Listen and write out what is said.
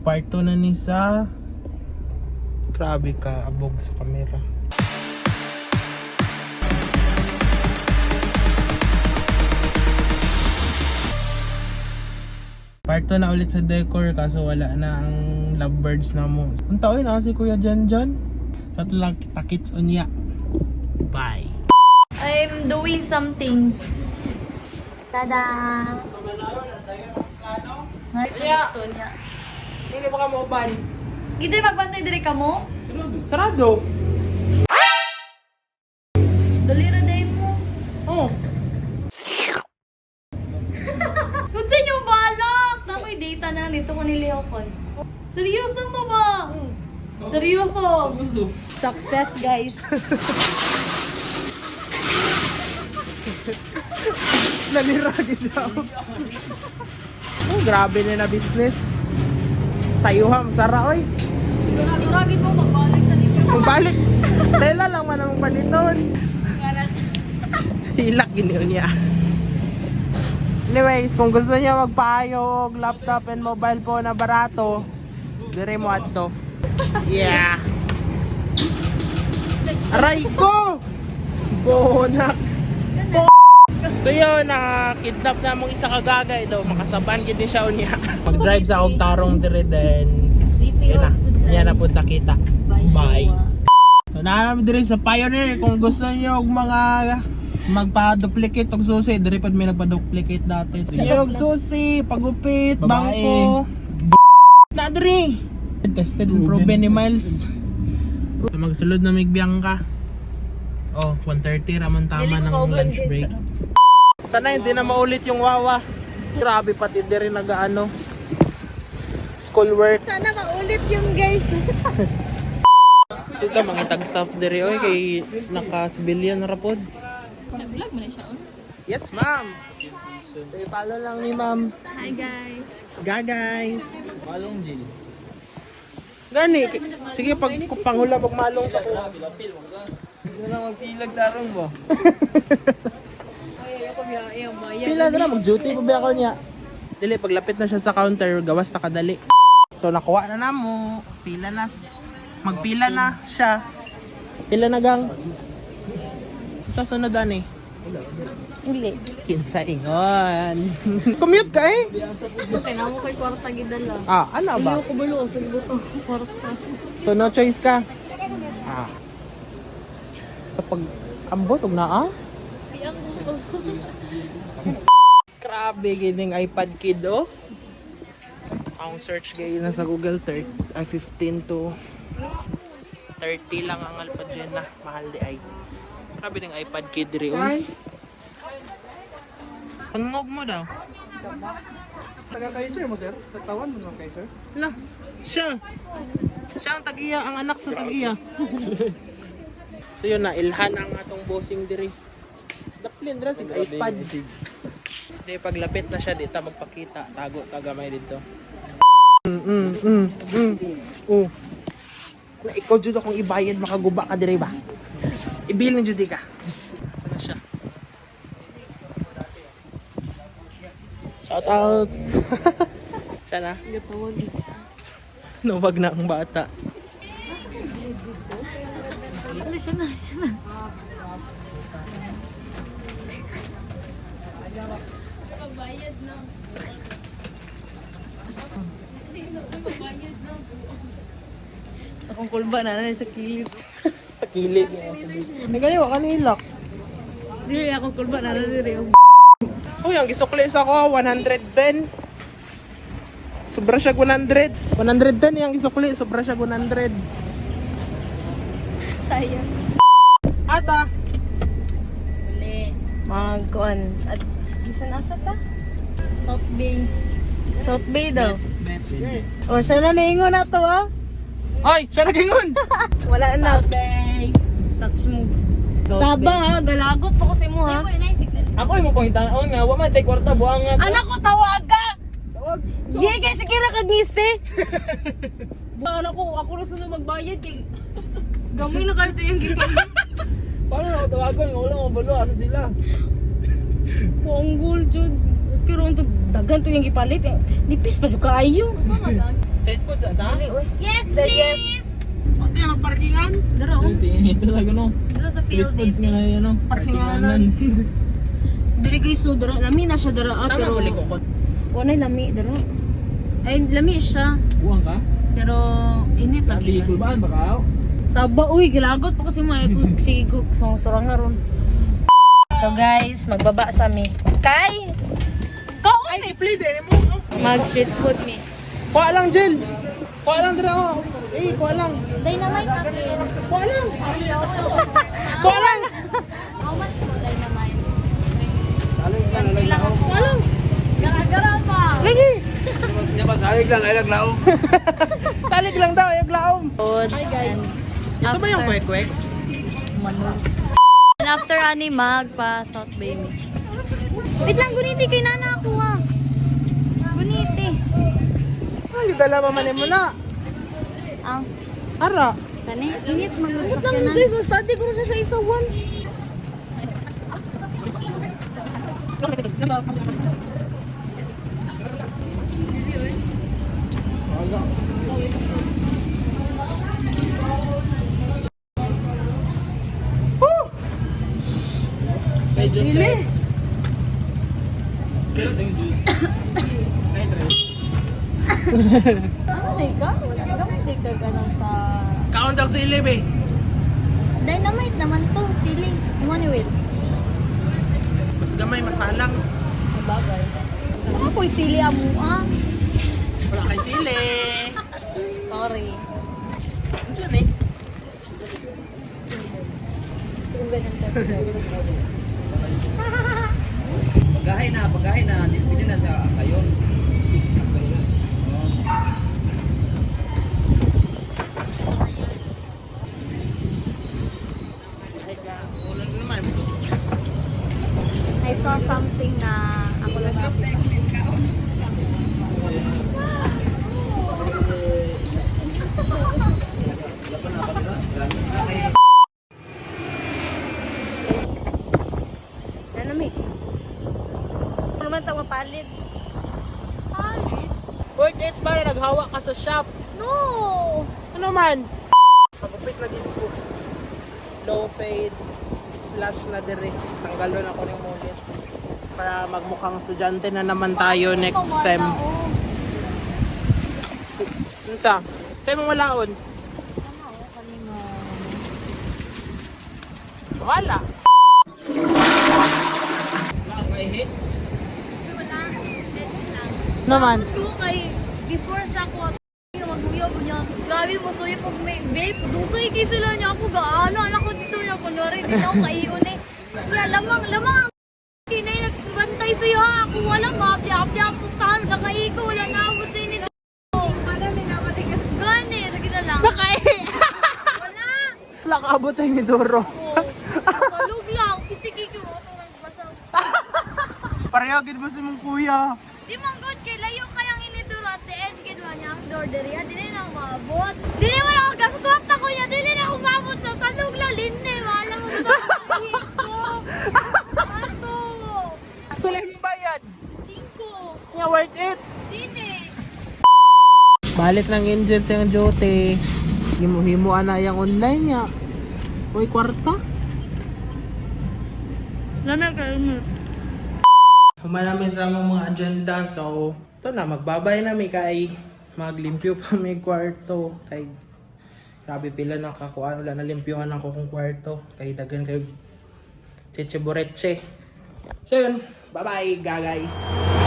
Part 2 na ni sa... Grabe ka, abog sa camera. Part 2 na ulit sa decor kaso wala na ang lovebirds na mo. Ang taoy na si Kuya Janjan. Sa ito lang kita kits unya. Bye. I'm doing something. Tada! Kaya, hindi mo ka mauban. Gito yung magbantay dire ka mo? Sarado. Dalira day mo. Oh. Kung sa inyo balak! Nakoy data na nito ko nilihaw ko. Seryoso mo ba? Seryoso. Success guys. Naliragi siya. Oh, grabe na business. Sayuham, sara oy. Duragin mo magbalik sa ninyo. Magbalik. Tela lang man ang baliton. Hilak giniw niya. Anyways, kung gusto niya magpaayog laptop and mobile phone na barato, dire mo adto. Yeah. Aray ko! Bonak! So yun, kidnap na mong isa kagagay daw, makasaban gid ni siya unya. Mag-drive sa akong tarong dire then. Yan na, yan na punta kita. Bye. So naanam dire sa Pioneer, kung gusto niyo og mga magpa-duplicate og susi, dire pad may nagpa-duplicate dati. Sige og susi, pagupit, bangko. Na dire. Tested and proven ni Miles. Magsulod na migbiyang ka. Oh, 1:30 raman tama ng lunch break. Sana hindi na maulit yung wawa. Grabe pati din rin nag-ano. Schoolwork. Sana maulit yung guys. So ito mga tag-staff diri oy kay naka-civilian ra pod. Nag-vlog mo na siya on? Yes, ma'am. So follow lang ni ma'am. Hi guys. Guys. Malong Jill. Gani, sige pag panghula pag malong sa kuha. Hindi na magpilag tarong ba? Pila na mag-duty pa ba ako niya? Dili, paglapit na siya sa counter, gawas na kadali. So nakuha na namo. Pila na. Magpila na siya. Pila na gang. Sa sunod ani. Hindi. Kinsa ingon. Commute ka eh. Kailangan mo kay kwarta gidala. Ah, ano ba? Ayaw ko bulo sa gusto kwarta. So no choice ka. Ah. Sa pag ambot og naa? Piyang gusto. Grabe gining iPad kid oh. Ang search gay na sa Google 15 to 30 lang ang Alpha Gen na mahal di ay. Grabe ning iPad kid diri oy. Pangog mo daw. Taga-Kaiser mo, sir? Tatawan mo ng Kaiser? La. Siya. Siya ang tag-iya, ang anak sa tag-iya. So yun na, ilhan ang atong bossing diri. Daplin dira sig iPad. Di paglapit na siya dito magpakita. Tago tagamay dito. Oh. Na ikaw jud akong ibayad makaguba ka diri ba? Ibilin jud ka. Asa na siya? Shout out. Sana. Gatawag siya. Nawag na ang bata. Ano siya na? Magbayad na. Magbayad na. Akong kulba na sa kilid. Sa kilid. May ganiwa ka nilak. Dili akong kulba na rin. Uy, ang gisukli sa ko, 110. Sobra siya 100. 110 yung gisukli, sobra siya 100. Sayang. Ata. Uli. Magkuan. At bisan asa ta? South Bay. South Bay daw. O, sana naingon na to ah. Ay, siya nagingon. Wala na. Touch mo. Saba ha, galagot pa ko sa imo ha. Ako yung mapangitaon nga, wa man tay kwarta buang nga. Anak ko, tawag ka! Tawag. Di kay sikira ka gisi. Anak ko, ako na sunod magbayad kay gamay na kayo ito yung gipang. Paano na ako tawagon nga wala mo balo asa sila. Ponggol, Jud. Pero ito, dagan to yung gipalit. Nipis pa dyan kaayo. Street food sa ta? Yes, please! Pati ang parkingan? Dara, oh. Tingin talaga no. Dara sa Street foods nga na yan no. Parkinganan. Diri guys, so dara. Lami na siya dara. Tama Pero muli ko ko. wala lami dara. Ay, lami siya. Buwang ka? Pero init Sabi lagi. kulbaan baka Saba, uy, gilagot pa kasi mga sige ko sarang nga ron. So guys, magbaba sa mi. Kay! Ay, play din mo. Mag street food mi. Kuha lang, Jill. Kuha lang dira oh. Kuha lang. Dynamite akin. Kuha lang. Ayaw. Kuha lang. How much mo dynamite? Kuha lang. Gara-gara pa. Lagi. Salig lang, ay laglao. Talig lang daw, yung laom. Foods Hi guys. and Ito ba yung kwek-kwek? manok. And after ani magpa South Bay mi. Wait lang, guniti kay nana ako ah. Guniti. Ay, dala pa man mo na. Ang Ara. kani init magluto ka na. Guys, mas study ko na sa isa one. Sili. Ay, ka? Gamit ka ganun sa... Count ang sili, be. Dynamite naman to, sili. Money with. Mas gamay, masalang. Bagay. Mga ko'y sili amo ah. Wala kay sili. Sorry. Ano siya, eh? Kung ganun ka. Pagkahay na, hindi na sa kayon. Ulan naman. I saw something na ako lang nakita. Ano mi? Ano naman ito mapalit? Palit? Worth it ba na naghawa ka sa shop? No! Ano man? Pagupit na din ko. Low fade slash na dire. Tanggalon ako ng mulit. Para magmukhang estudyante na naman tayo next sem. Unsa? Sa imong walaon? Wala. Naman. Kay before sa ako magbuyo ko niya. Grabe mo suyo pag may vape. Dugay kay sila niya ako gaano anak ko dito niya kunwari di na ako kaiyon eh. Kaya lamang ang kinay nagbantay sa'yo ha. Ako walang mapi-api ako saan. Kakaiko wala na ako sa inyo. Para minamatigas. Gani, sige na lang. Sakay! Wala. Wala ka abot sa inidoro. Kalug lang. Pisikiki mo ako ng basaw. Pareho gid mo si mong kuya. Di man good kay layo kayang iniduro at the end kid mo niya ang door deriya. Dili na ako maabot. Dili man ako kasutuat ako niya. Dili na ako maabot sa kalug lang. Linde. Wala mo ba ko? Ato. Kulay mo bayad. 5. Nga worth it. Dini. Balit ng engine sa yung duty. Himo-himo ana yung online niya. Uy, kwarta. Lana kayo. Humanami sa among mga agenda. So, ito na, magbabay na may kay maglimpyo pa may kwarto. Kay, grabe pila na kakuan. Wala na limpyohan ako kung kwarto. Kay dagan kayo chiche boreche. So yun, bye-bye guys.